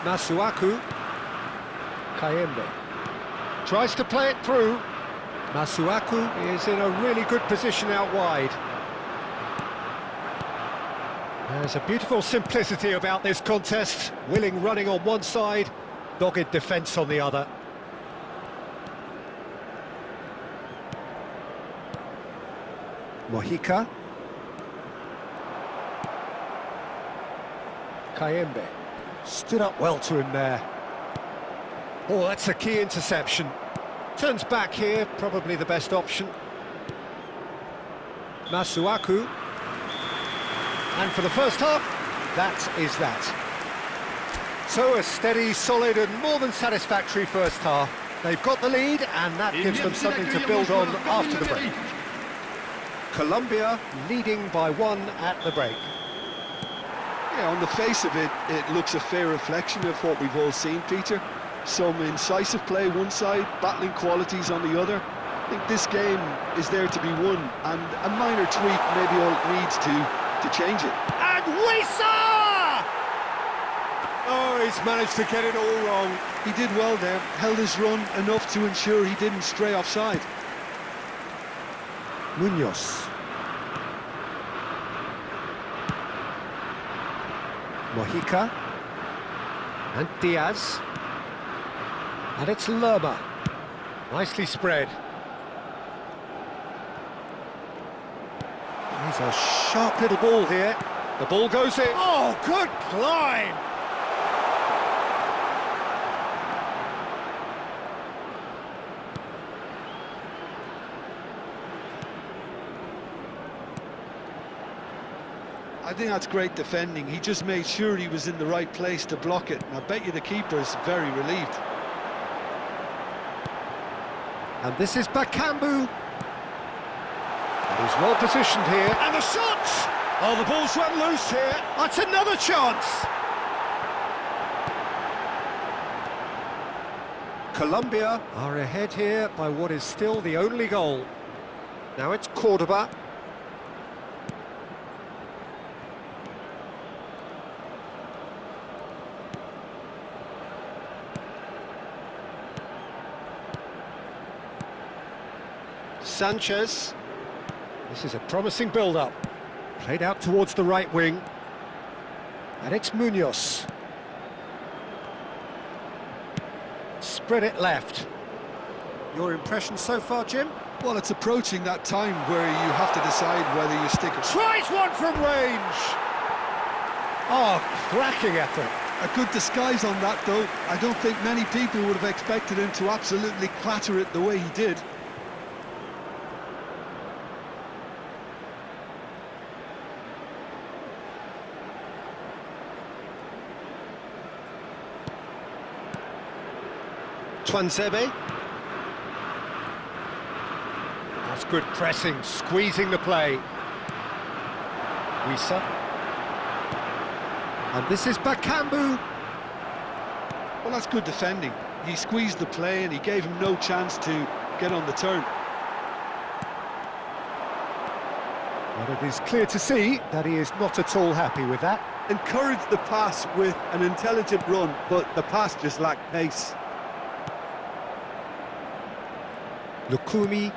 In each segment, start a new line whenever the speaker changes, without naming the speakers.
Masuaku. Kayembe. Tries to play it through. Masuaku is in a really good position out wide. There's a beautiful simplicity about this contest. Willing running on one side, dogged defence on the other. Mojica. Kayembe. Stood up well to him there. Oh, that's a key interception. Turns back here, probably the best option. Masuaku. And for the first half, that is that. So a steady, solid and more than satisfactory first half. They've got the lead and that gives them something to build on after the break. Colombia leading by 1 at the break.
Yeah, on the face of it, it looks a fair reflection of what we've all seen, Peter. Some incisive play one side, battling qualities on the other. I think this game is there to be won, and a minor tweak maybe all it needs to change it.
And Wissa! Oh, he's managed to get it all wrong.
He did well there, held his run enough to ensure he didn't stray offside.
Munoz. Mojica. And Diaz. And it's Lerma. Nicely spread. He's a sharp little ball here. The ball goes in. Oh, good climb!
I think that's great defending. He just made sure he was in the right place to block it. And I bet you the keeper's very relieved.
And this is Bakambu. He's well positioned here. And the shot! Oh, the ball's run loose here. That's another chance. Colombia are ahead here by what is still the only goal. Now it's Cordoba. Sanchez. This is a promising build-up. Played out towards the right wing. And it's Munoz. Spread it left. Your impression so far, Jim?
Well, it's approaching that time where you have to decide whether you stick it.
Tries one from range! Oh, cracking effort.
A good disguise on that, though. I don't think many people would have expected him to absolutely clatter it the way he did.
Twanzebe. That's good pressing, squeezing the play. Wissa. And this is Bakambu.
Well, that's good defending. He squeezed the play and he gave him no chance to get on the turn.
Well, it is clear to see that he is not at all happy with that.
Encouraged the pass with an intelligent run, but the pass just lacked pace.
Lukumi.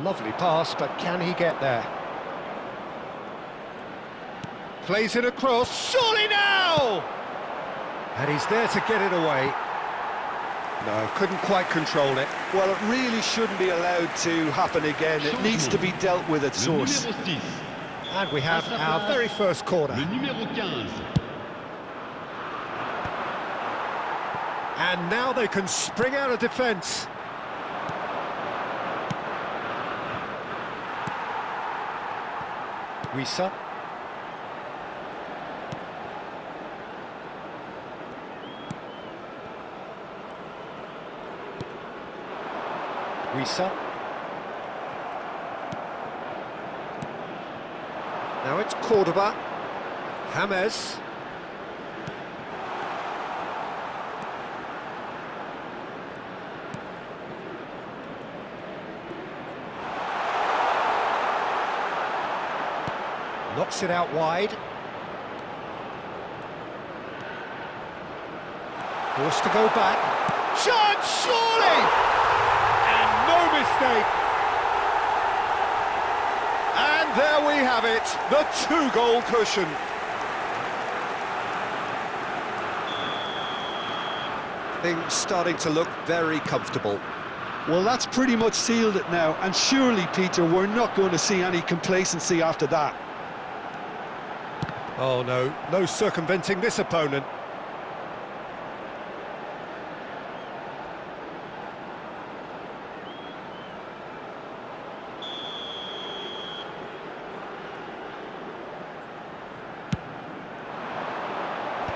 Lovely pass, but can he get there? Plays it across, surely now! And he's there to get it away. No, couldn't quite control it.
Well, it really shouldn't be allowed to happen again. It needs to be dealt with at source.
And we have our very first corner. And now they can spring out of defence. Wissa. Wissa. Now it's Cordoba. James. Knocks it out wide. Forced to go back. Chance, surely! And no mistake. And there we have it, the 2-goal cushion. Things starting to look very comfortable.
Well, that's pretty much sealed it now, and surely, Peter, we're not going to see any complacency after that.
Oh no, no circumventing this opponent.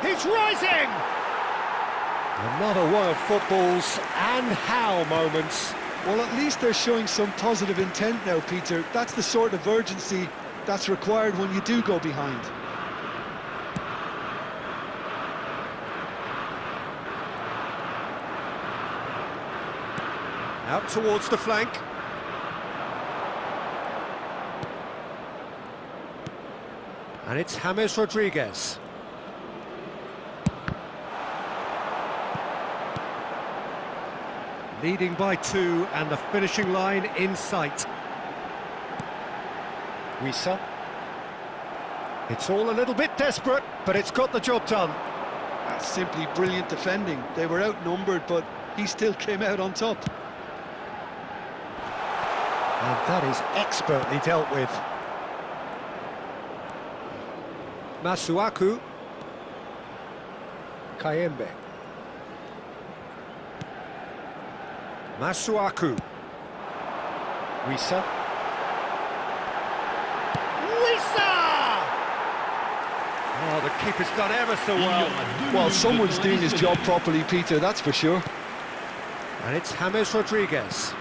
He's rising! Another one of football's and how moments.
Well, at least they're showing some positive intent now, Peter. That's the sort of urgency that's required when you do go behind.
Out towards the flank. And it's James Rodriguez. Leading by 2 and the finishing line in sight. Wissa. It's all a little bit desperate, but it's got the job done.
That's simply brilliant defending. They were outnumbered, but he still came out on top.
And that is expertly dealt with. Masuaku. Kayembe. Masuaku. Wissa. Wissa! Oh, the keeper's done ever so well.
Well, someone's doing his job properly, Peter, that's for sure.
And it's James Rodriguez.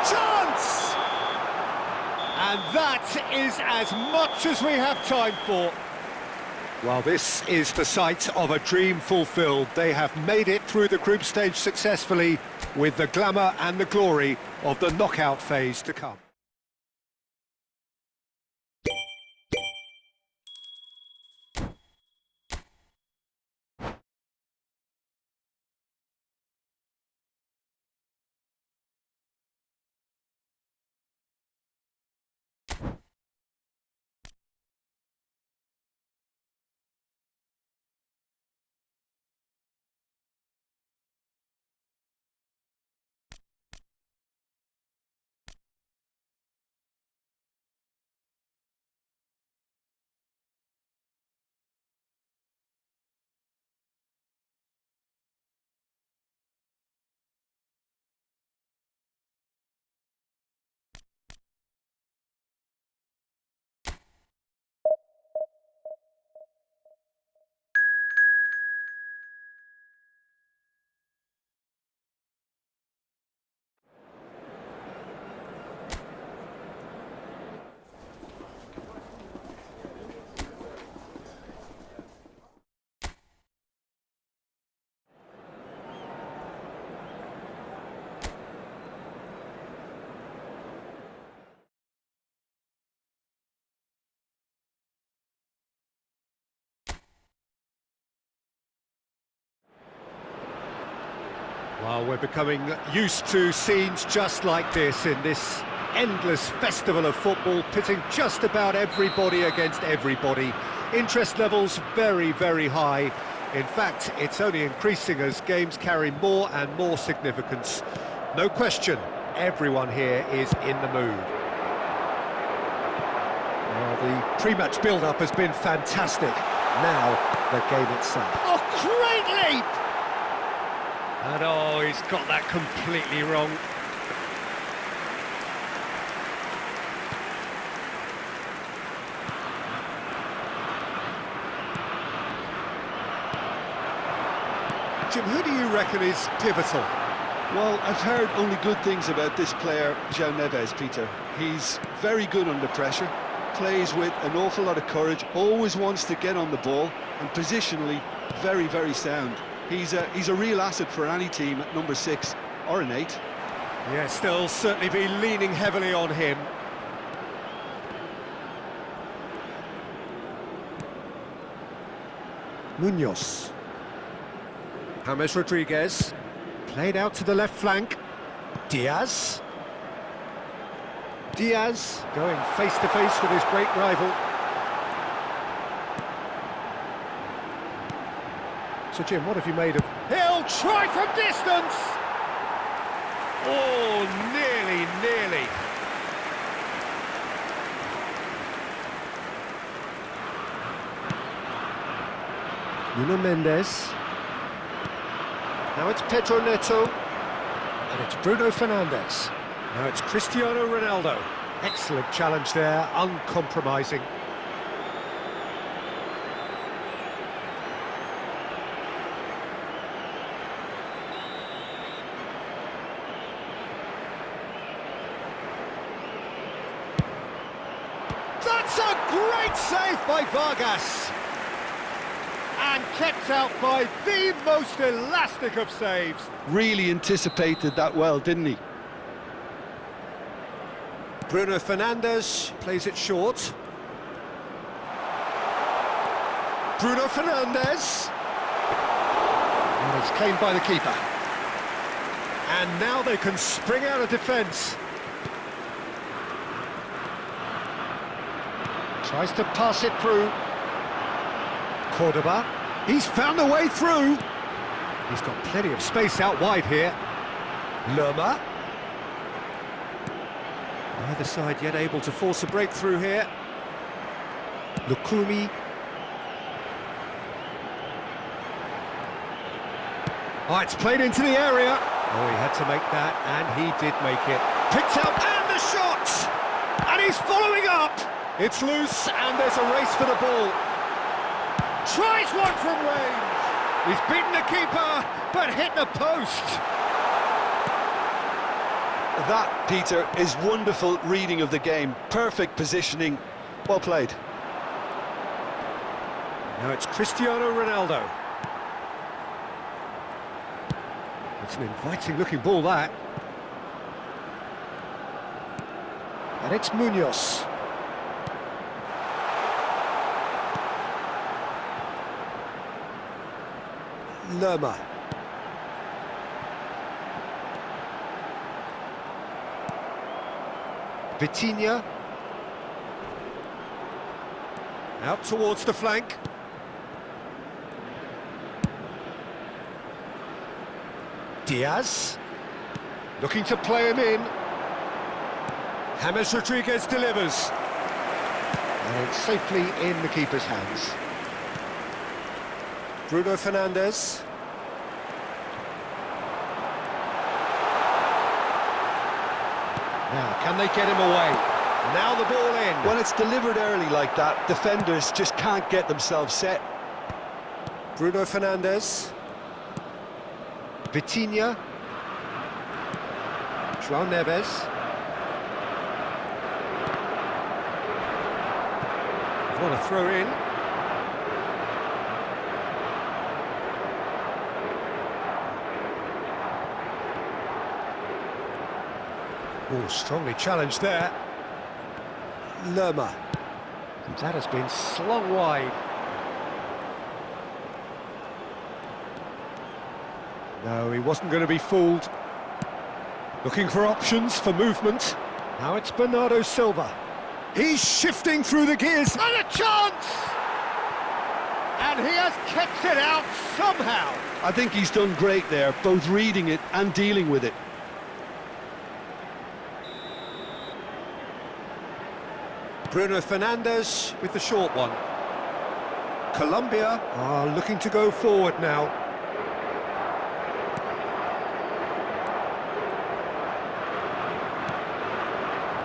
Chance! And that is as much as we have time for. Well, this is the sight of a dream fulfilled. They have made it through the group stage successfully, with the glamour and the glory of the knockout phase to come. Well, we're becoming used to scenes just like this in this endless festival of football, pitting just about everybody against everybody. Interest levels very, very high. In fact, it's only increasing as games carry more and more significance. No question, everyone here is in the mood. Well, the pre-match build-up has been fantastic. Now, the game itself. Oh, great leap! And oh, he's got that completely wrong. Jim, who do you reckon is pivotal?
Well, I've heard only good things about this player, João Neves, Peter. He's very good under pressure, plays with an awful lot of courage, always wants to get on the ball, and positionally, very, very sound. He's a real asset for any team at number 6 or an 8.
Yeah, still certainly be leaning heavily on him. Munoz. James Rodriguez. Played out to the left flank. Diaz. Diaz going face-to-face with his great rival. So, Jim, what have you made of... He'll try from distance! Oh, nearly. Nuno Mendes. Now it's Pedro Neto. And it's Bruno Fernandes. Now it's Cristiano Ronaldo. Excellent challenge there, uncompromising. That's a great save by Vargas! And kept out by the most elastic of saves.
Really anticipated that well, didn't he?
Bruno Fernandes plays it short. Bruno Fernandes. And it's claimed by the keeper. And now they can spring out of defence. Tries to pass it through. Cordoba. He's found a way through. He's got plenty of space out wide here. Lerma. Neither side yet able to force a breakthrough here. Lukumi. Oh, it's played into the area. Oh, he had to make that, and he did make it. Picked up, and the shot! And he's following up! It's loose, and there's a race for the ball. Tries one from range. He's beaten the keeper, but hit the post.
That, Peter, is wonderful reading of the game. Perfect positioning. Well played.
Now it's Cristiano Ronaldo. It's an inviting-looking ball, that. And it's Munoz. Lerma. Vitinha. Out towards the flank. Diaz. Looking to play him in. James Rodriguez delivers. And it's safely in the keeper's hands. Bruno Fernandes. Now, can they get him away? Now the ball in.
When it's delivered early like that, defenders just can't get themselves set.
Bruno Fernandes. Vitinha. João Neves. What a throw in. Oh, strongly challenged there. Lerma. And that has been slung wide. No, he wasn't going to be fooled. Looking for options for movement. Now it's Bernardo Silva. He's shifting through the gears. And a chance! And he has kept it out somehow.
I think he's done great there, both reading it and dealing with it.
Bruno Fernandes with the short one. Colombia are looking to go forward now.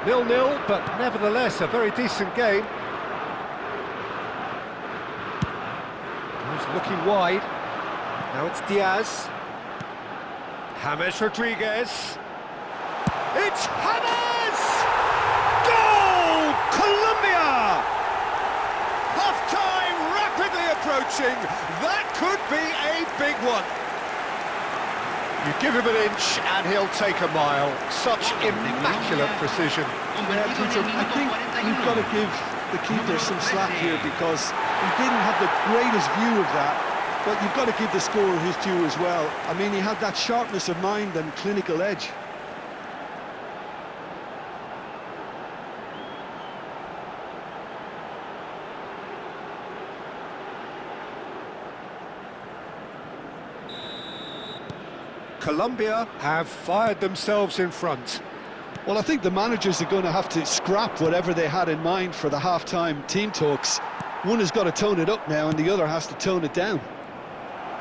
0-0, but nevertheless a very decent game. He's looking wide. Now it's Diaz. James Rodriguez. It's James! Goal! Colombia! Half-time rapidly approaching. That could be a big one. You give him an inch and he'll take a mile. Such immaculate precision.
Yeah, Peter, I think we've got to give the keeper some slack here because He didn't have the greatest view of that, but you've got to give the scorer his due as well. I mean, he had that sharpness of mind and clinical edge.
Colombia have fired themselves in front.
Well, I think the managers are going to have to scrap whatever they had in mind for the half-time team talks. One has got to tone it up now and the other has to tone it down.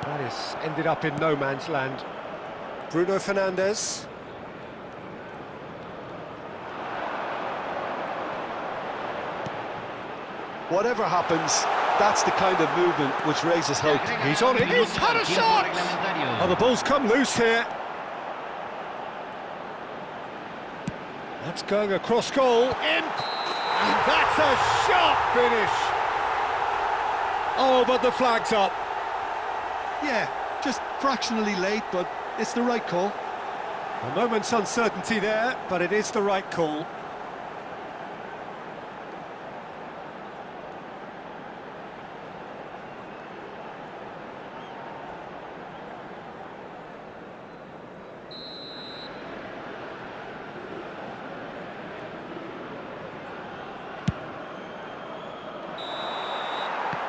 That has ended up in no man's land. Bruno Fernandes.
Whatever happens, that's the kind of movement which raises hope.
He's on it, he's had a shot! Oh, the ball's come loose here. That's going across goal, in! And that's a sharp finish! Oh, but the flag's up.
Yeah, just fractionally late, but it's the right call.
A moment's uncertainty there, but it is the right call.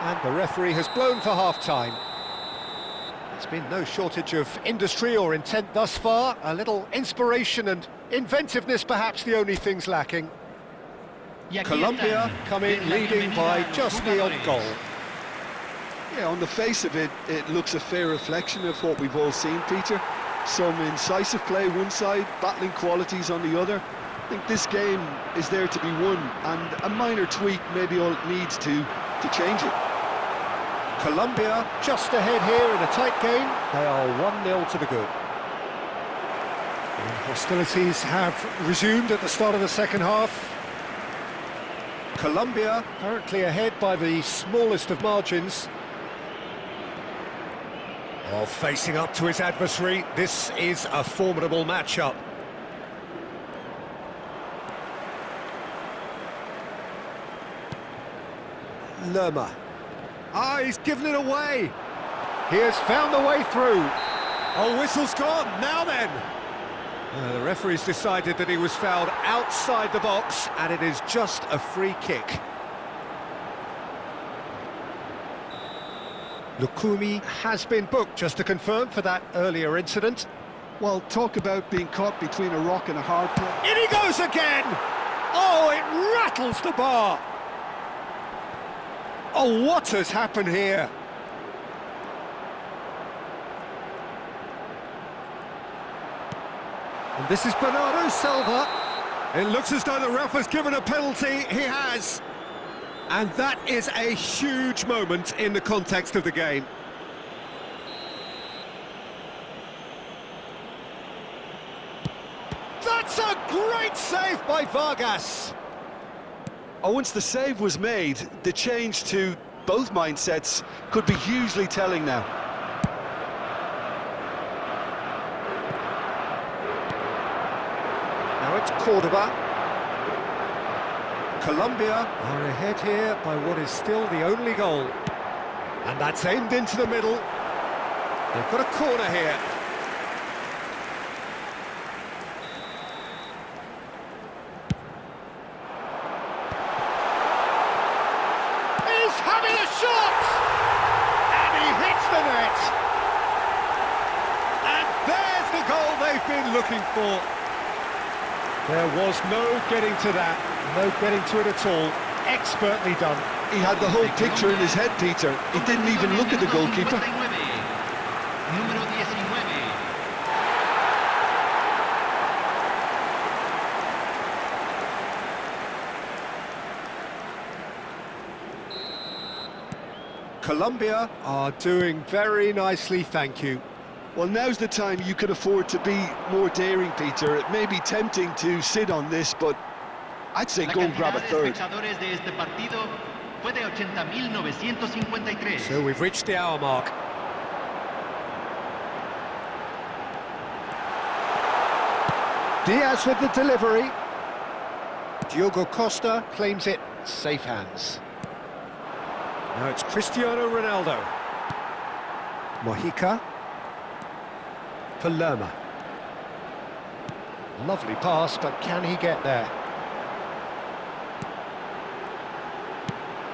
And the referee has blown for half-time. There's been no shortage of industry or intent thus far. A little inspiration and inventiveness, perhaps the only things lacking. Colombia coming leading by just the odd goal.
Yeah, on the face of it, it looks a fair reflection of what we've all seen, Peter. Some incisive play one side, battling qualities on the other. I think this game is there to be won, and a minor tweak maybe all it needs to change it.
Colombia just ahead here in a tight game. They are 1-0 to the good. And hostilities have resumed at the start of the second half. Colombia currently ahead by the smallest of margins. Oh, facing up to his adversary, this is a formidable matchup. Lerma. Ah, he's given it away. He has found the way through. Oh, whistle's gone. Now then. The referee's decided that he was fouled outside the box, and it is just a free kick. Lukumi has been booked, just to confirm, for that earlier incident.
Well, talk about being caught between a rock and a hard place.
In he goes again! Oh, it rattles the bar! Oh, what has happened here? And this is Bernardo Silva. It looks as though the ref has given a penalty. He has. And that is a huge moment in the context of the game. That's a great save by Vargas.
Oh, once the save was made, the change to both mindsets could be hugely telling now.
Now it's Cordoba. Colombia are ahead here by what is still the only goal. And that's aimed into the middle. They've got a corner here. He's having a shot! And he hits the net! And there's the goal they've been looking for. There was no getting to that, no getting to it at all. Expertly done.
He had the whole picture in his head, Peter. He didn't even look at the goalkeeper.
Colombia are doing very nicely, thank you.
Well, now's the time you could afford to be more daring, Peter. It may be tempting to sit on this, but I'd say go and grab a third.
So we've reached the hour mark. Diaz with the delivery. Diogo Costa claims it, safe hands. Now it's Cristiano Ronaldo. Mojica. For Lerma. Lovely pass, but can he get there?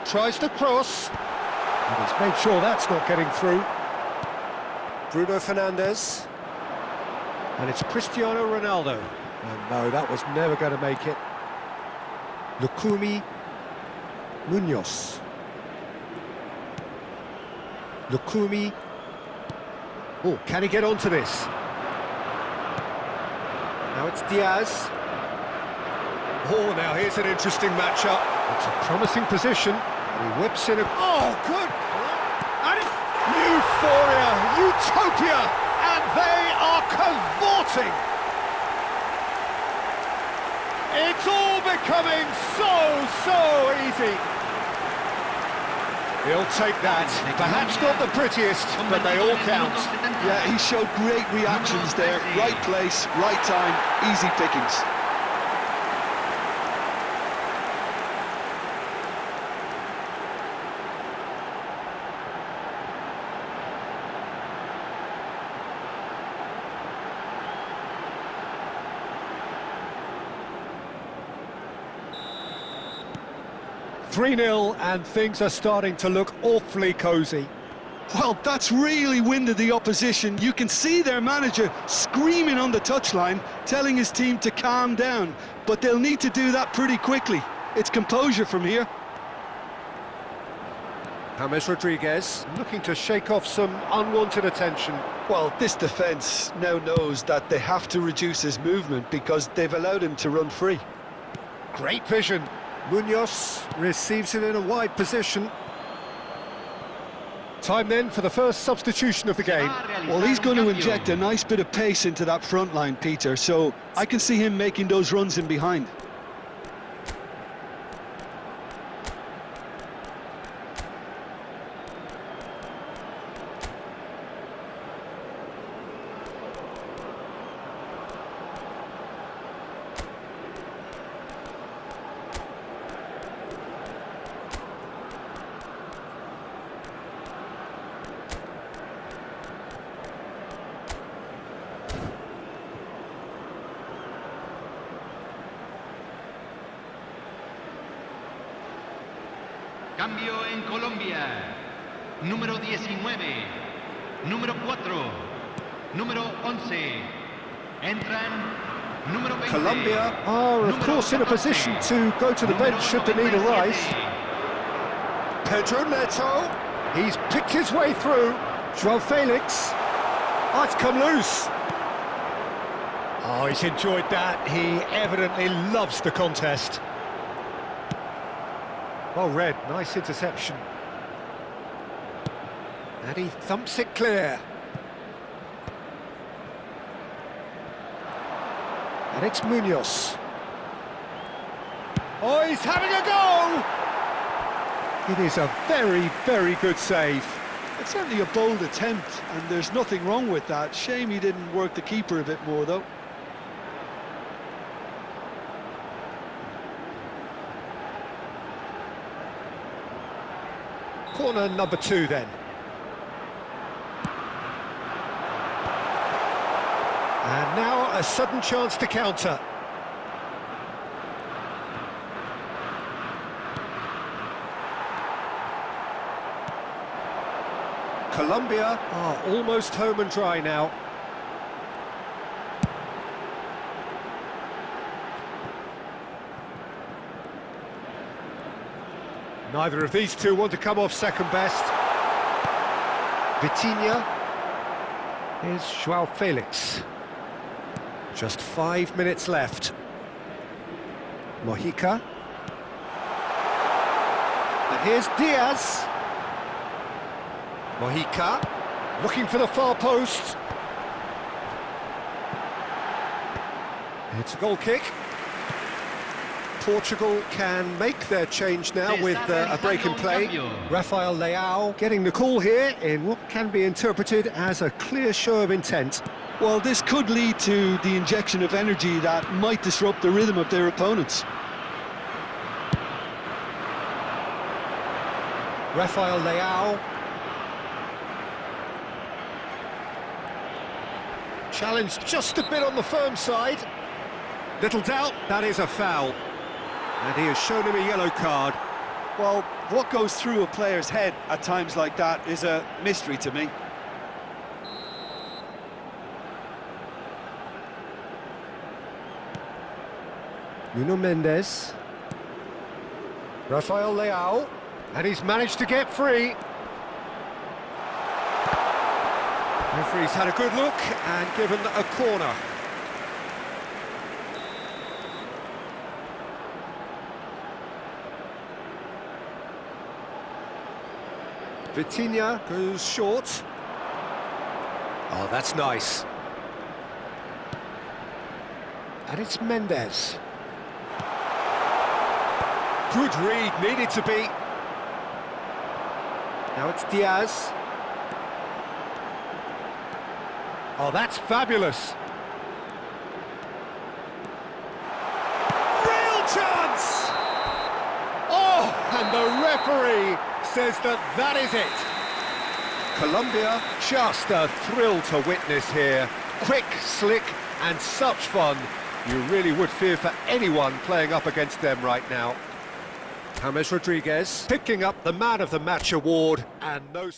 Tries to cross. And he's made sure that's not getting through. Bruno Fernandes. And it's Cristiano Ronaldo. And no, that was never going to make it. Lukumi Munoz. Lukumi. Oh, can he get onto this? Now it's Diaz. Oh, now here's an interesting matchup. It's a promising position. And he whips in a... Oh, good! And euphoria, utopia, and they are cavorting. It's all becoming so easy. He'll take that. Perhaps not the prettiest, but they all count.
Yeah, he showed great reactions there. Right place, right time, easy pickings.
(3-0) and things are starting to look awfully cosy.
Well, that's really winded the opposition. You can see their manager screaming on the touchline, telling his team to calm down. But they'll need to do that pretty quickly. It's composure from here.
James Rodriguez looking to shake off some unwanted attention.
Well, this defence now knows that they have to reduce his movement because they've allowed him to run free.
Great vision. Munoz receives it in a wide position. Time then for the first substitution of the game.
Well, he's going to inject a nice bit of pace into that front line, Peter, so I can see him making those runs in behind.
Cambio en Colombia. Número 19. Número 4. Número 11. Entran. Número 20.
Colombia are, of course, in a position to go to the bench should the need arise. Pedro Neto. He's picked his way through. Joao Felix. Oh, it's come loose. Oh, he's enjoyed that. He evidently loves the contest. Well read, nice interception. And he thumps it clear. And it's Munoz. Oh, he's having a go! It is a very good save.
It's certainly a bold attempt, and there's nothing wrong with that. Shame he didn't work the keeper a bit more, though.
Corner number 2 then. And now a sudden chance to counter. Colombia are almost home and dry now. Neither of these two want to come off second best. Vitinha. Here's Joao Felix. Just 5 minutes left. Mojica. And here's Diaz. Mojica, looking for the far post. It's a goal kick. Portugal can make their change now with a break in play. Rafael Leao getting the call here in what can be interpreted as a clear show of intent.
Well, this could lead to the injection of energy that might disrupt the rhythm of their opponents.
Rafael Leao. Challenged just a bit on the firm side. Little doubt, that is a foul. And he has shown him a yellow card.
Well, what goes through a player's head at times like that is a mystery to me.
Nuno Mendes. Rafael Leao. And he's managed to get free. Referee's had a good look and given a corner. Vitinha goes short. Oh, that's nice. And it's Mendes. Good read, needed to be. Now it's Diaz. Oh, that's fabulous. Real chance! Oh, and the referee says that is it. Colombia, just a thrill to witness here. Quick, slick, and such fun. You really would fear for anyone playing up against them right now. James Rodriguez picking up the Man of the Match award, and no...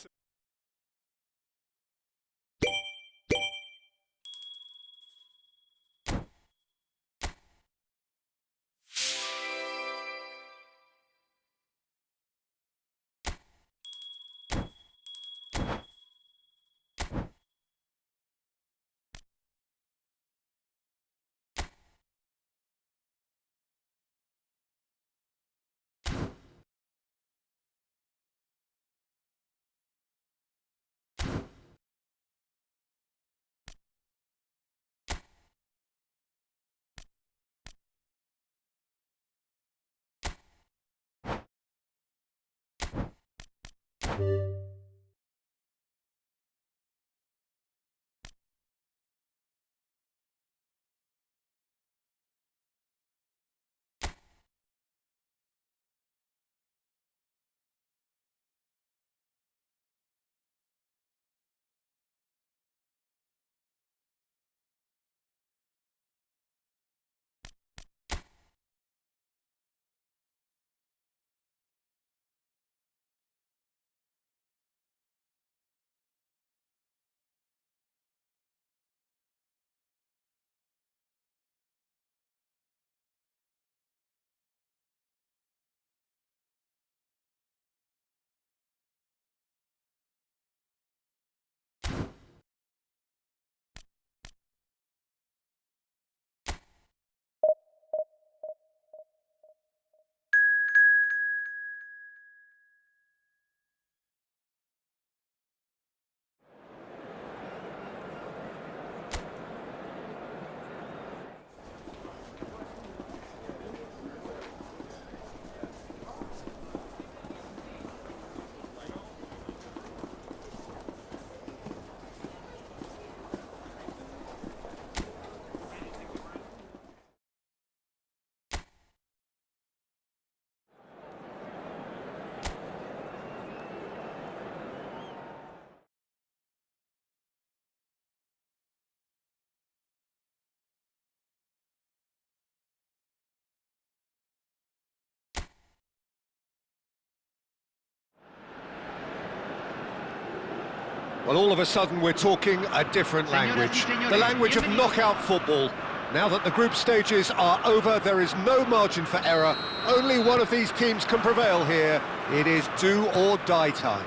Well, all of a sudden we're talking a different language, the language of knockout football. Now that the group stages are over, there is no margin for error. Only one of these teams can prevail here. It is do or die time.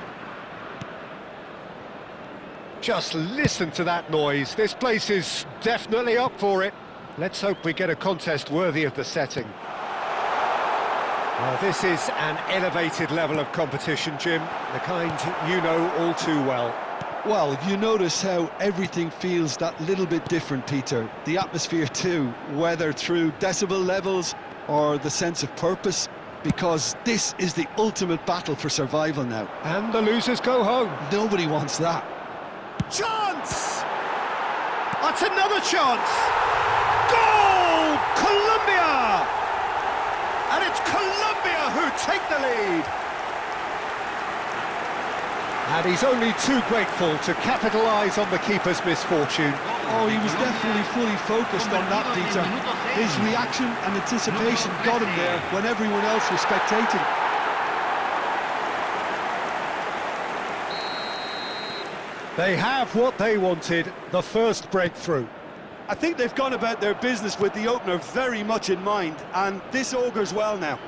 Just listen to that noise. This place is definitely up for it. Let's hope we get a contest worthy of the setting. Well, this is an elevated level of competition, Jim, the kind you know all too well.
Well, you notice how everything feels that little bit different, Peter. The atmosphere too, whether through decibel levels or the sense of purpose, because this is the ultimate battle for survival now.
And the losers go home.
Nobody wants that.
Chance! That's another chance! Goal! Colombia! And it's Colombia who take the lead. And he's only too grateful to capitalise on the keeper's misfortune.
Oh, he was definitely fully focused on that, Peter. His reaction and anticipation got him there when everyone else was spectating.
They have what they wanted, the first breakthrough.
I think they've gone about their business with the opener very much in mind, and this augurs well now.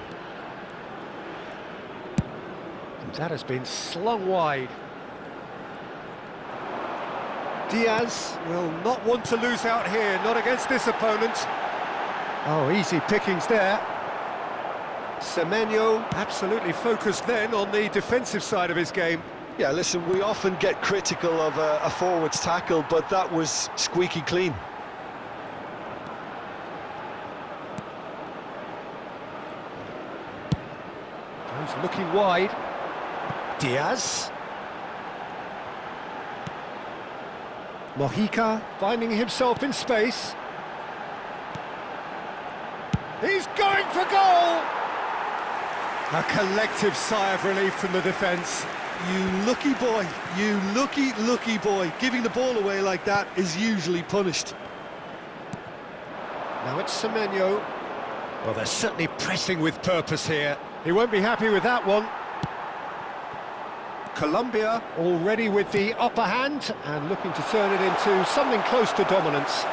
And that has been slung wide. Diaz will not want to lose out here, not against this opponent. Oh, easy pickings there. Semenyo absolutely focused then on the defensive side of his game.
Yeah, listen, we often get critical of a forward's tackle, but that was squeaky clean.
He's looking wide. Diaz. Mojica finding himself in space. He's going for goal! A collective sigh of relief from the defence.
You lucky boy, you lucky boy. Giving the ball away like that is usually punished.
Now it's Semenyo. Well, they're certainly pressing with purpose here. He won't be happy with that one. Colombia already with the upper hand and looking to turn it into something close to dominance.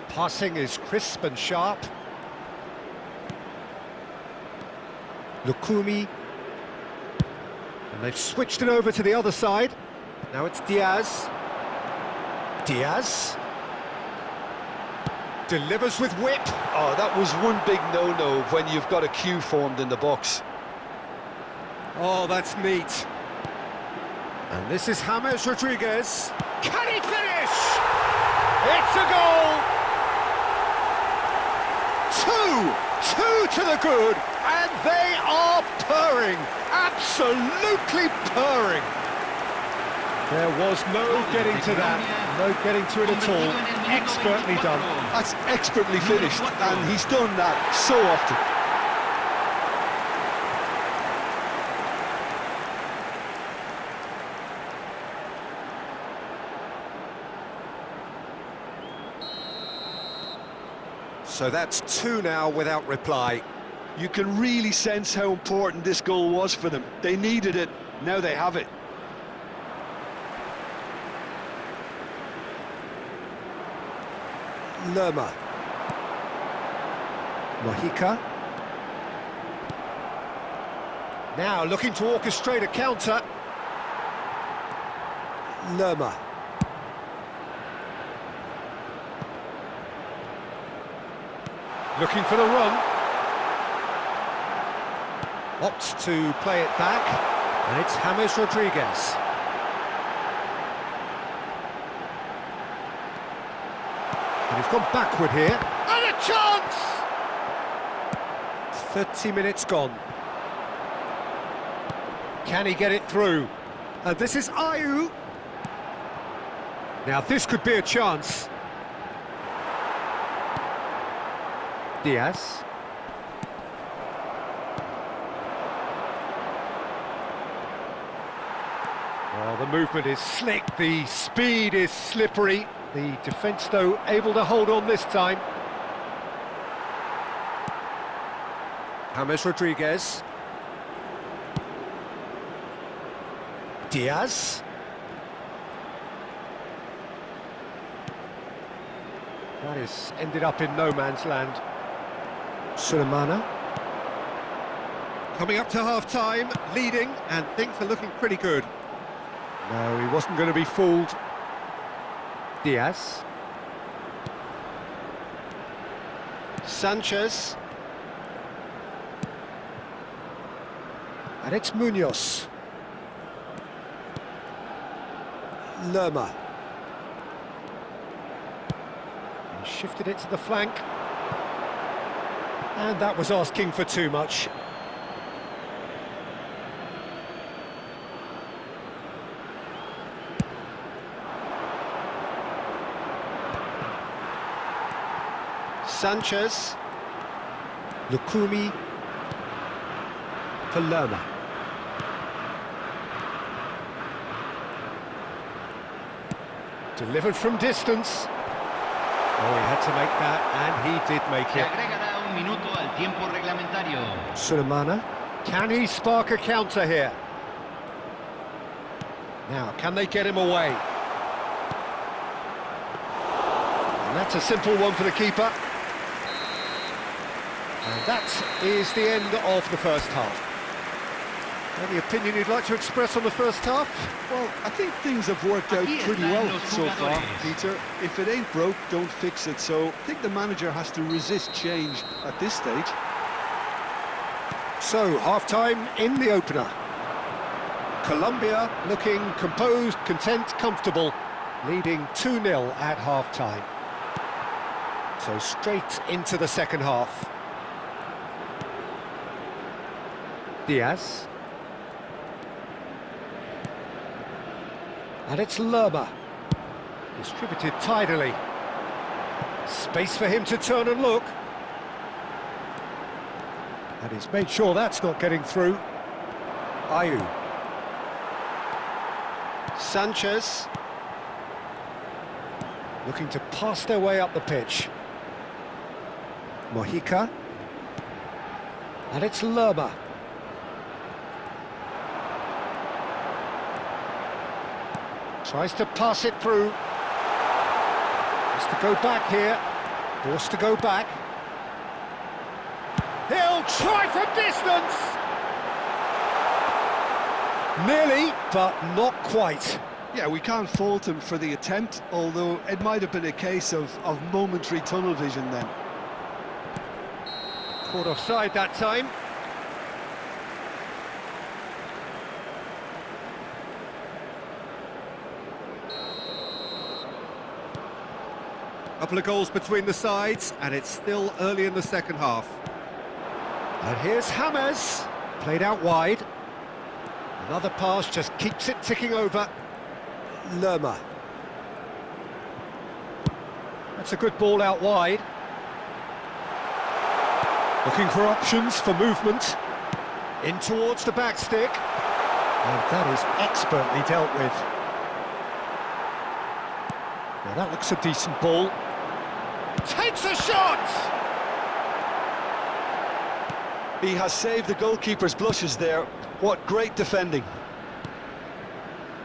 Passing is crisp and sharp. Lukumi. And they've switched it over to the other side. Now it's Diaz. Diaz. Delivers with whip.
Oh, that was one big no-no when you've got a queue formed in the box.
Oh, that's neat. And this is James Rodriguez. Can he finish? It's a goal! Two to the good, and they are purring, absolutely purring. There was no getting to that, no getting to it at all. Expertly done.
That's expertly finished, and he's done that so often.
So that's two now without reply.
You can really sense how important this goal was for them. They needed it, now they have it.
Lerma. Mojica. Now looking to orchestrate a counter. Lerma. Looking for the run. Opts to play it back, and it's James Rodriguez. And he's gone backward here. And a chance! 30 minutes gone. Can he get it through? And this is Ayew. Now this could be a chance. Diaz. Well, the movement is slick, the speed is slippery. The defence, though, able to hold on this time. James Rodriguez. Diaz. That is ended up in no man's land. Sulemana. Coming up to half-time, leading, and things are looking pretty good. No, he wasn't going to be fooled. Diaz. Sanchez. And it's Munoz. Lerma. He shifted it to the flank. And that was asking for too much. Sanchez. Lukumi. For Lerma. Delivered from distance. Oh, he had to make that, and he did make
Se
it.
agregará un minuto al tiempo reglamentario.
Sulemana. Can he spark a counter here? Now, can they get him away? And that's a simple one for the keeper. And that is the end of the first half. Any opinion you'd like to express on the first half?
Well, I think things have worked out pretty well so far, Peter. If it ain't broke, don't fix it. So I think the manager has to resist change at this stage.
So, half-time in the opener. Colombia looking composed, content, comfortable, leading 2-0 at half-time. So straight into the second half. Diaz. And it's Lerma. Distributed tidily. Space for him to turn and look. And he's made sure that's not getting through. Ayew. Sanchez. Looking to pass their way up the pitch. Mojica. And it's Lerma. Tries to pass it through. Has to go back here. Forced to go back. He'll try from distance! Nearly, but not quite.
Yeah, we can't fault him for the attempt, although it might have been a case of momentary tunnel vision then.
Caught offside that time. Couple of goals between the sides, and it's still early in the second half. And here's James, played out wide. Another pass just keeps it ticking over. Lerma. That's a good ball out wide. Looking for options for movement. In towards the back stick. And that is expertly dealt with. Now that looks a decent ball. Takes a shot!
He has saved the goalkeeper's blushes there. What great defending.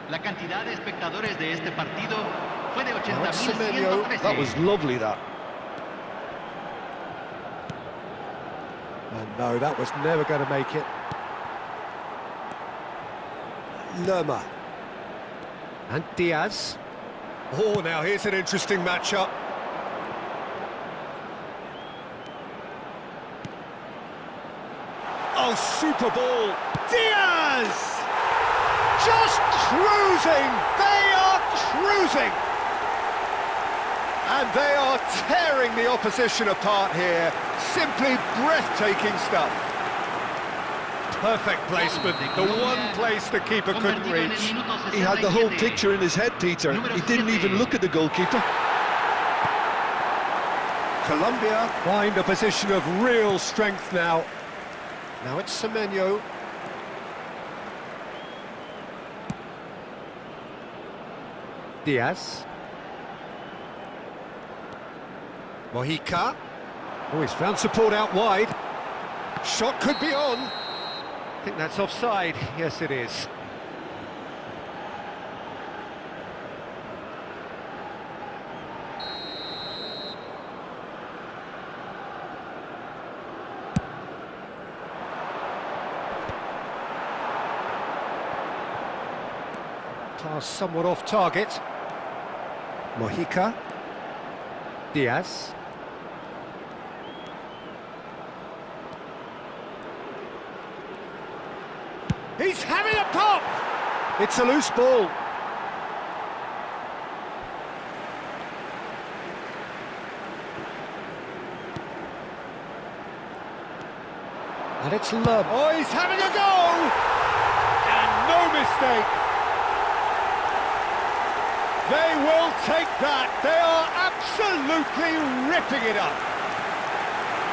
La cantidad de espectadores de este partido fue de
Semenyo.
80.113.
That was lovely, that.
And no, that was never going to make it. Lerma. And Diaz. Oh, now here's an interesting matchup. Oh, super ball. Diaz! Just cruising! They are cruising! And they are tearing the opposition apart here. Simply breathtaking stuff. Perfect placement, the one place the keeper couldn't reach.
He had the whole picture in his head, Peter. He didn't even look at the goalkeeper.
Colombia find a position of real strength now. Now it's Semenyo. Diaz. Mojica. Oh, he's found support out wide. Shot could be on. I think that's offside. Yes, it is. Pass somewhat off target. Mojica. Diaz. He's having a pop! It's a loose ball. And it's Love. Oh, he's having a go! And no mistake. They will take that. They are absolutely ripping it up.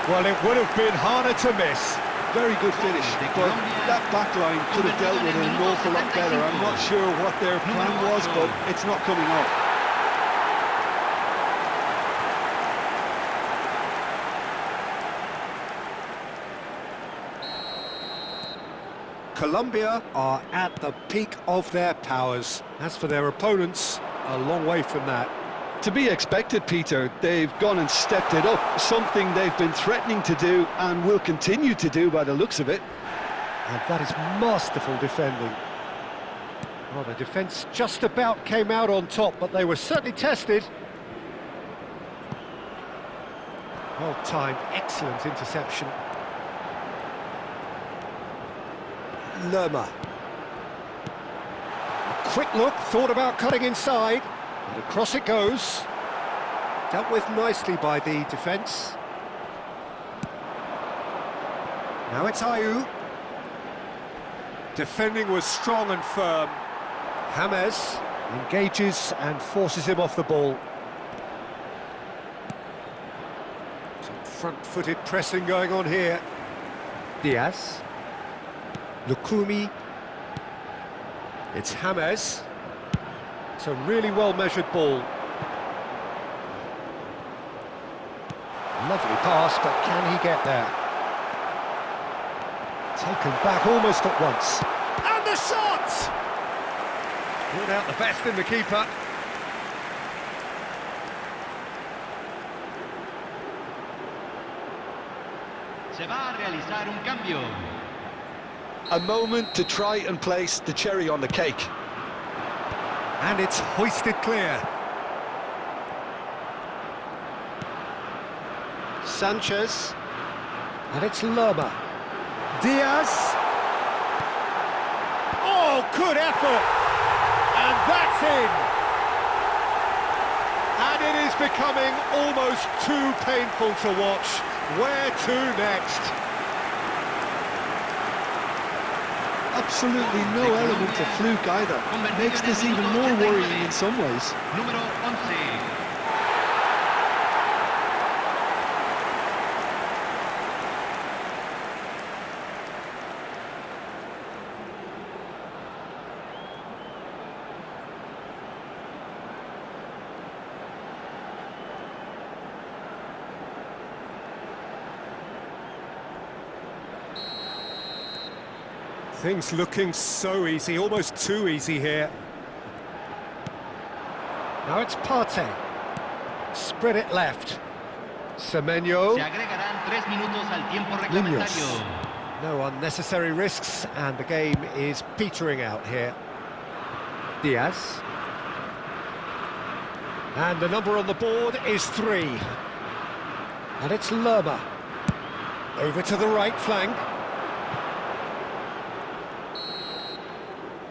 Well, it would have been harder to miss.
Very good finish, but that back line could have dealt with it an awful lot better. I'm not sure what their plan was, but it's not coming off.
Colombia are at the peak of their powers. As for their opponents, a long way from that.
To be expected, Peter. They've gone and stepped it up, something they've been threatening to do and will continue to do by the looks of it.
And that is masterful defending. Well, the defence just about came out on top, but they were certainly tested. Well timed, excellent interception. Lerma. A quick look, thought about cutting inside, and across it goes. Dealt with nicely by the defence. Now it's Ayew. Defending was strong and firm. James engages and forces him off the ball. Some front-footed pressing going on here. Diaz. Lukumi. It's James. It's a really well-measured ball. Lovely pass, but can he get there? Taken back almost at once. And the shot! Brought out the best in the keeper.
Se va a realizar un cambio.
A moment to try and place the cherry on the cake.
And it's hoisted clear. Sanchez. And it's Lerma. Diaz. Oh, good effort! And that's in! And it is becoming almost too painful to watch. Where to next?
Absolutely no element of fluke either. Makes this even more worrying in some ways.
Número 11.
Things looking so easy, almost too easy here. Now it's Partey. Spread it left. Semenyo.
Se agregarán 3 minutos al tiempo reglamentario.
No unnecessary risks, and the game is petering out here. Diaz. And the number on the board is 3. And it's Lerma. Over to the right flank.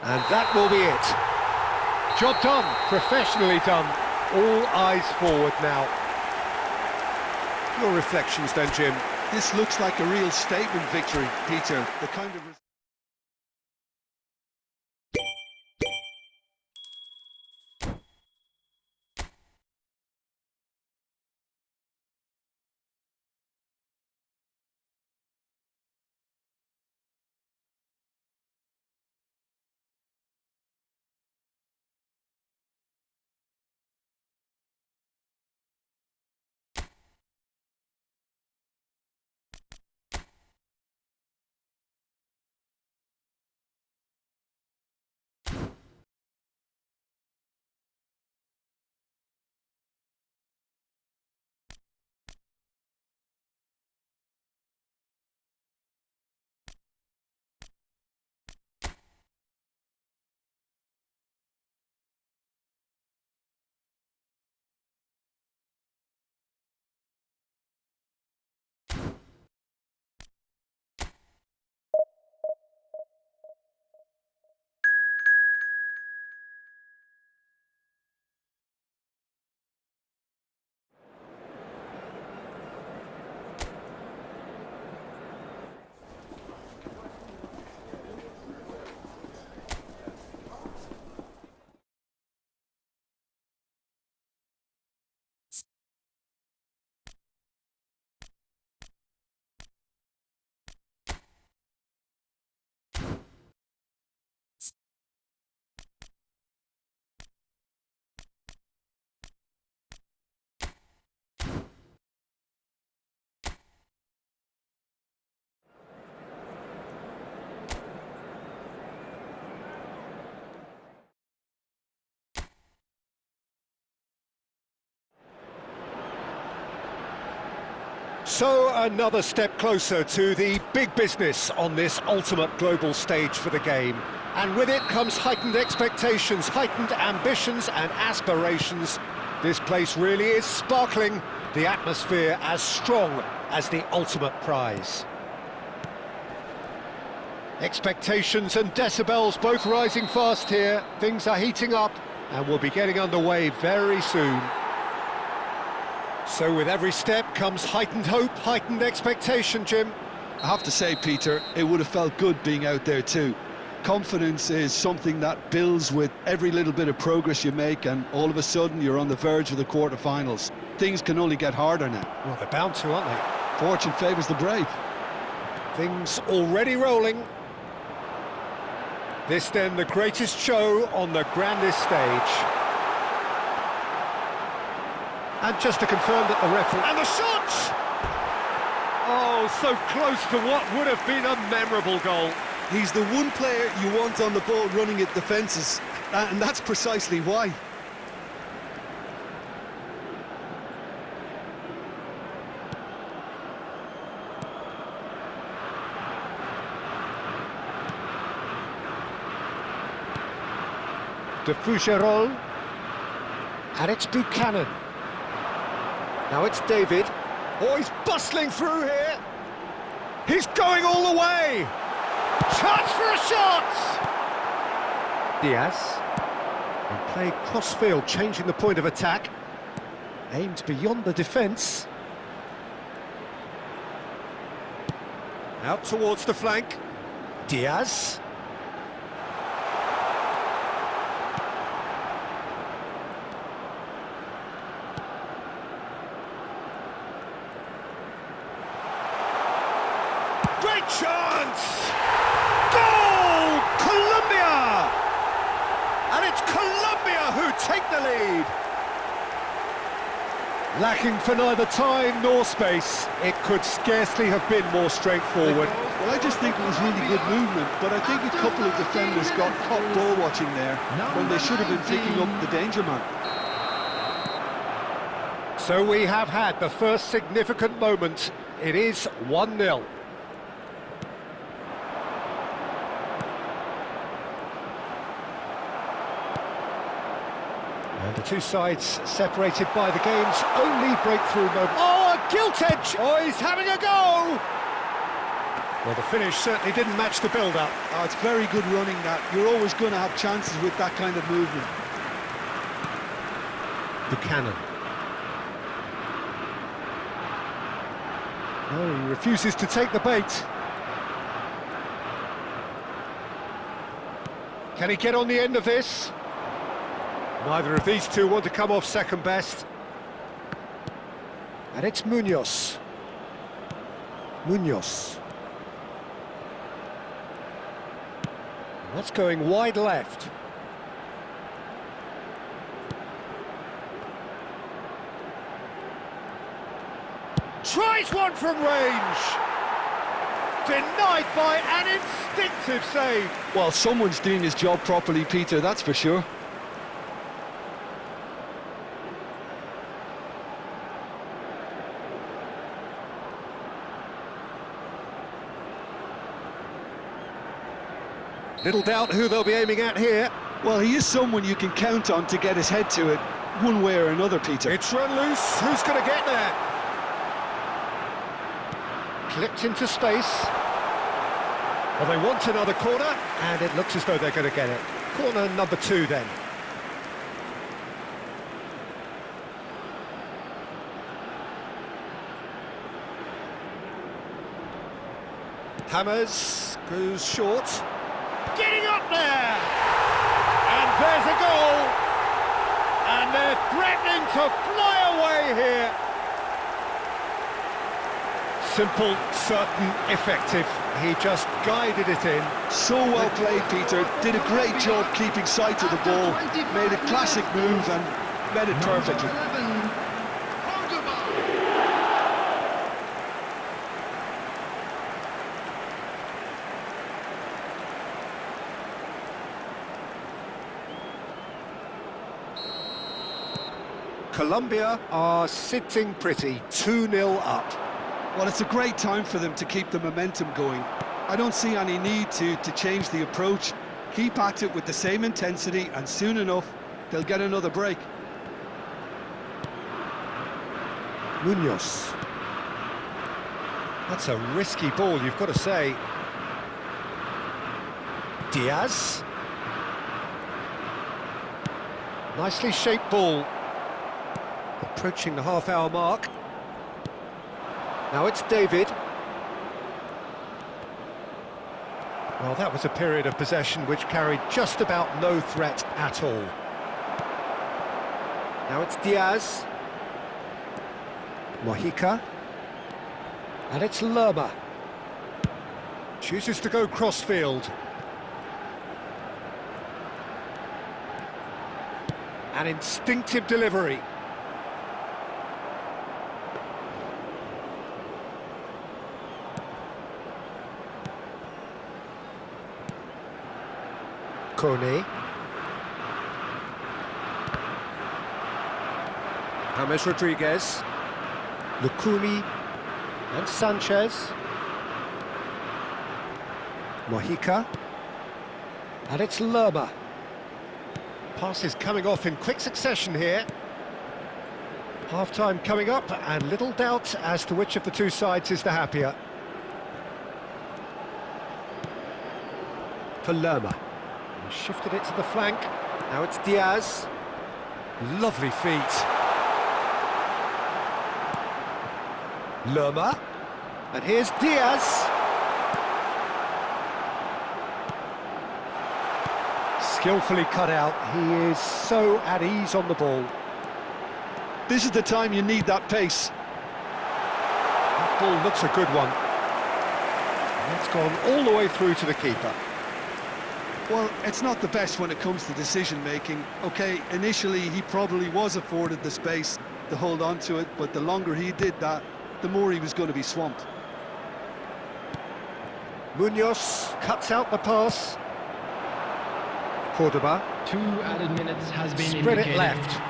And that will be it. Job done, professionally done. All eyes forward now. Your reflections then, Jim?
This looks like a real statement victory, Peter. The kind of
So another step closer to the big business on this ultimate global stage for the game. And with it comes heightened expectations, heightened ambitions and aspirations. This place really is sparkling, the atmosphere as strong as the ultimate prize. Expectations and decibels both rising fast here. Things are heating up and we'll be getting underway very soon. So with every step comes heightened hope, heightened expectation, Jim.
I have to say, Peter, it would have felt good being out there too. Confidence is something that builds with every little bit of progress you make, and all of a sudden you're on the verge of the quarter-finals. Things can only get harder now.
Well, they're bound to, aren't they?
Fortune favours the brave.
Things already rolling. This then the greatest show on the grandest stage. And just to confirm that the referee... And the shot! Oh, so close to what would have been a memorable goal.
He's the one player you want on the ball running at defences, and that's precisely why.
De Fougerolles. And it's Buchanan. Now it's David. Oh, he's bustling through here. He's going all the way. Chance for a shot! Diaz. And play cross-field, changing the point of attack. Aimed beyond the defence. Out towards the flank. Diaz. Great chance! Goal! Colombia! And it's Colombia who take the lead. Lacking for neither time nor space, it could scarcely have been more straightforward.
Well, I just think it was really good movement, but I think a couple of defenders got caught ball watching there when they should have been picking up the danger man.
So we have had the first significant moment. It is 1-0. And the two sides separated by the game's only breakthrough moment. Oh, a gilt edge! Oh, he's having a go! Well, the finish certainly didn't match the build-up.
Oh, it's very good running that. You're always going to have chances with that kind of movement.
Buchanan. Oh, he refuses to take the bait. Can he get on the end of this? Neither of these two want to come off second best. And it's Munoz. Munoz. That's going wide left. Tries one from range. Denied by an instinctive save.
Well, someone's doing his job properly, Peter, that's for sure.
Little doubt who they'll be aiming at here.
Well, he is someone you can count on to get his head to it, one way or another, Peter.
It's run loose. Who's going to get there? Clipped into space. Well, they want another corner, and it looks as though they're going to get it. Corner number 2, then. Hammers goes short. Getting up there! And there's a goal! And they're threatening to fly away here. Simple, certain, effective. He just guided it in.
So well played, Peter. Did a great job keeping sight of the ball. Made a classic move and met it perfectly.
Colombia are sitting pretty, 2-0 up.
Well, it's a great time for them to keep the momentum going. I don't see any need to change the approach. Keep at it with the same intensity, and soon enough, they'll get another break.
Munoz. That's a risky ball, you've got to say. Diaz. Nicely shaped ball. Approaching the half-hour mark. Now it's David. Well, that was a period of possession which carried just about no threat at all. Now it's Diaz. Mojica. And it's Lerma. Chooses to go cross-field. An instinctive delivery. Kone. James Rodriguez. Lukumi. And Sanchez. Mojica. And it's Lerma. Passes coming off in quick succession here. Half-time coming up, and little doubt as to which of the two sides is the happier. For Lerma. Shifted it to the flank. Now it's Diaz. Lovely feet. Lerma. And here's Diaz. Skillfully cut out. He is so at ease on the ball.
This is the time you need that pace.
That ball looks a good one. And it's gone all the way through to the keeper.
Well, it's not the best when it comes to decision-making. OK, initially he probably was afforded the space to hold on to it, but the longer he did that, the more he was going to be swamped.
Munoz cuts out the pass. Cordoba.
2 added minutes has been
Spread
indicated.
it left.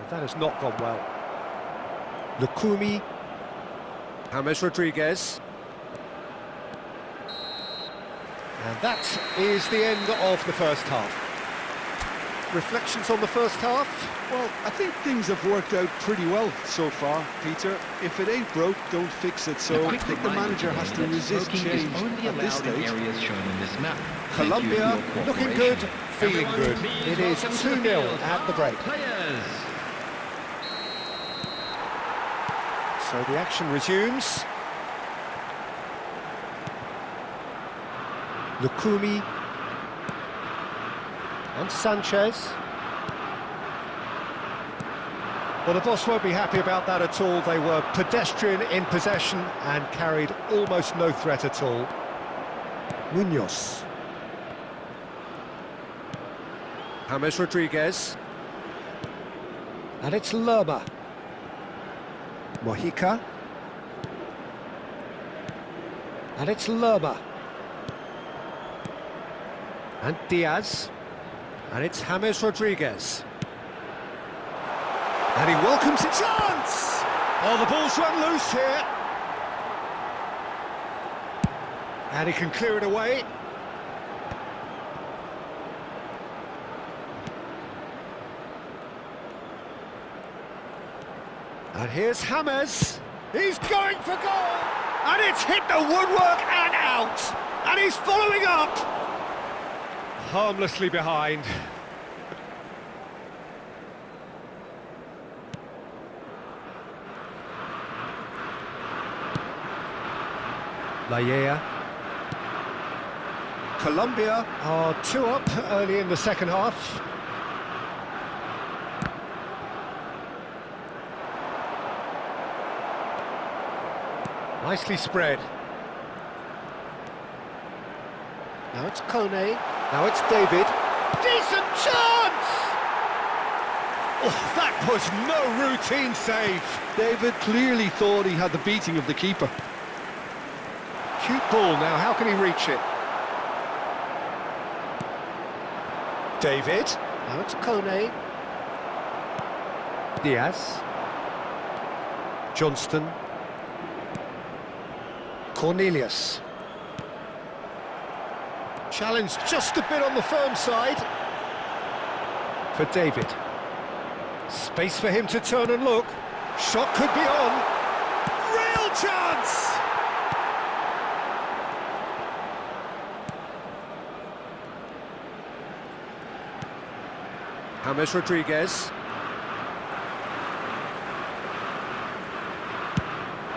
That has not gone well. Lukumi. James Rodriguez. And that is the end of the first half. Reflections on the first half?
Well, I think things have worked out pretty well so far, Peter. If it ain't broke, don't fix it. So I think the manager has to resist change at this stage.
Areas shown in this map.
Colombia looking good, feeling good. It is 2-0 at the break.
Players.
So the action resumes. Lukumi. And Sanchez. Well, the boss won't be happy about that at all. They were pedestrian in possession and carried almost no threat at all. Munoz. James Rodriguez. And it's Lerma. Mojica. And it's Lerma. And Diaz. And it's James Rodriguez. And he welcomes a chance! Oh, the ball's run loose here. And he can clear it away. And here's James. He's going for goal! And it's hit the woodwork and out! And he's following up! Harmlessly behind. Laya. Colombia are 2 up early in the second half. Nicely spread. Now it's Kone. Now it's David. Decent chance! Oh, that was no routine save.
David clearly thought he had the beating of the keeper.
Acute ball now, how can he reach it? David. Now it's Kone. Diaz. Johnston. Cornelius. Challenge just a bit on the firm side. For David. Space for him to turn and look. Shot could be on. Real chance! James Rodriguez.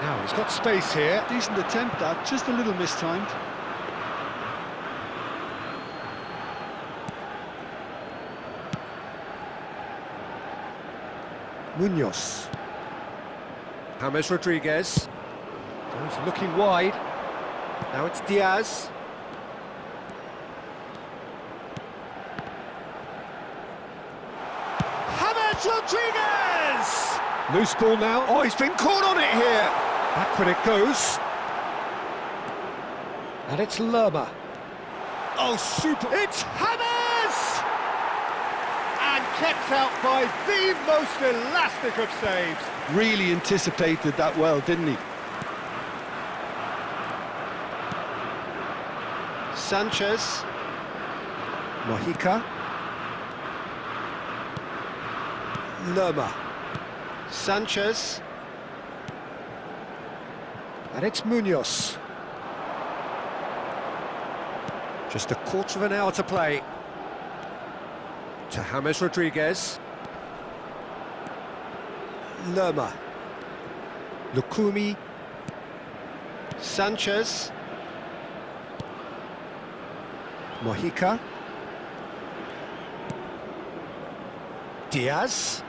Now he's got space here.
Decent attempt, that, just a little mistimed.
Munoz. James Rodriguez. He's looking wide. Now it's Diaz. James Rodriguez! Loose ball now. Oh, he's been caught on it here. Backward it goes. And it's Lerma. Oh, super. It's James! And kept out by the most elastic of saves.
Really anticipated that well, didn't he?
Sanchez. Mojica. Lerma. Sanchez. And it's Munoz. Just a quarter of an hour to play. To James Rodriguez. Lerma. Lukumi. Sanchez. Mojica. Diaz.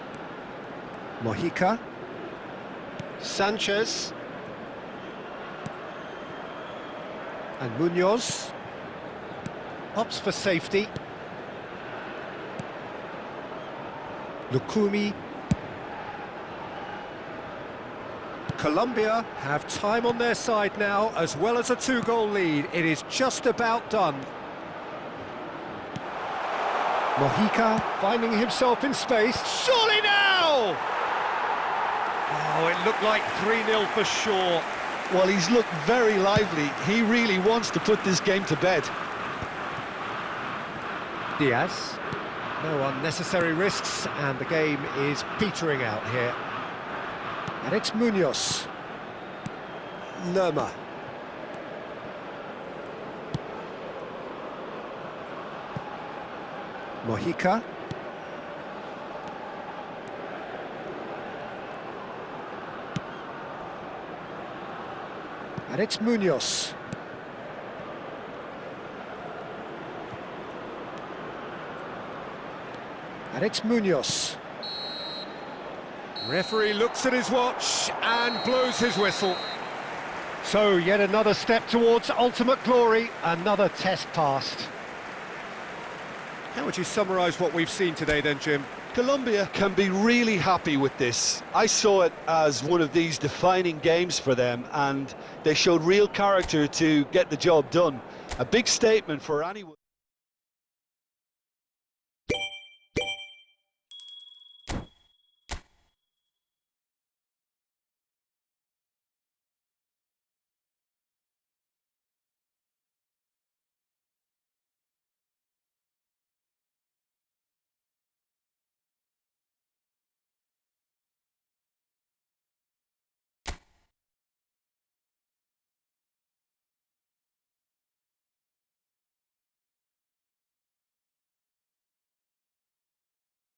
Mojica. Sanchez. And Munoz. Opts for safety. Lukumi. Colombia have time on their side now, as well as a two-goal lead. It is just about done. Mojica finding himself in space. Surely now! Oh, it looked like 3-0 for sure.
Well, he's looked very lively. He really wants to put this game to bed.
Diaz. No unnecessary risks, and the game is petering out here. And it's Munoz. Lerma. Mojica. And it's Munoz. And it's Munoz. Referee looks at his watch and blows his whistle. So, yet another step towards ultimate glory, another test passed. How would you summarise what we've seen today then, Jim?
Colombia can be really happy with this. I saw it as one of these defining games for them, and they showed real character to get the job done. A big statement for anyone.